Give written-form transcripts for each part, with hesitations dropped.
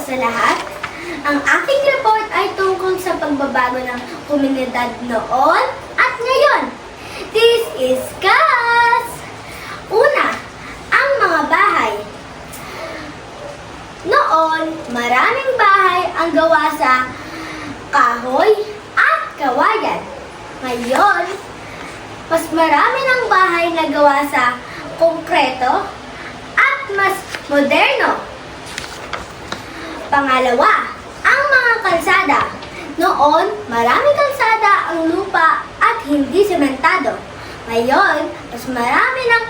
sa lahat. Ang aking report ay tungkol sa pagbabago ng komunidad noon at ngayon. This is Kas! Una, ang mga bahay. Noon, maraming bahay ang gawa sa kahoy at kawayan. Ngayon, mas marami ng bahay na gawa sa konkreto at mas moderno. Pangalawa, ang mga kalsada. Noon, maraming kalsada ang lupa at hindi sementado. Ngayon, mas marami ng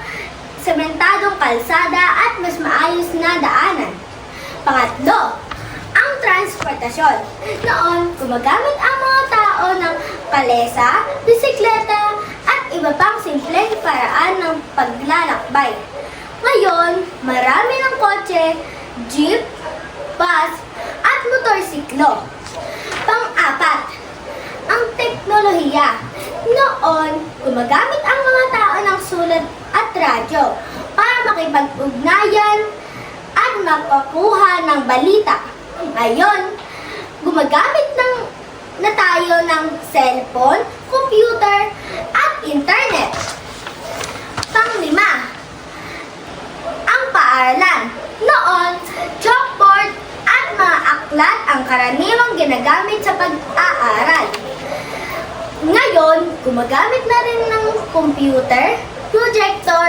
sementadong kalsada at mas maayos na daanan. Pangatlo, ang transportasyon. Noon, gumagamit ang mga tao ng kalesa, bisikleta, at iba pang simpleng paraan ng paglalakbay. Ngayon, marami ng kotse, jeep, bus, at motorsiklo. Pang-apat, ang teknolohiya. Noon, gumagamit ang mga tao ng sulat at radyo para makipag-ugnayan at makakuha ng balita. Ngayon, gumagamit na tayo ng cellphone, computer, at internet. Pang-lima, ang paaralan. Noon, chalkboard at mga aklat ang karaniwang ginagamit sa pag-aaral. Ngayon, gumagamit na rin ng computer, projector,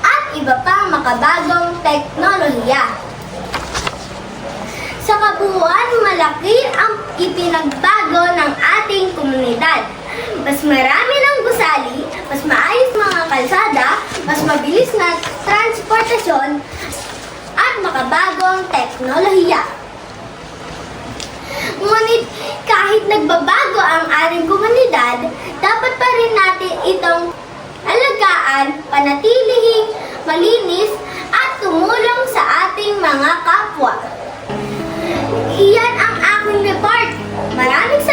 at iba pang makabagong teknolohiya. Sa kabuuan, malaki ang ipinagbago ng ating komunidad. Mas marami ng gusali, mas maayos mga kalsada, mas mabilis na transportasyon, at makabagong teknolohiya. Ngunit kahit nagbabago ang ating komunidad, dapat pa rin natin itong alagaan, panatilihing malinis at tumulong sa ating mga kapwa. Iyan ang aking report. Maraming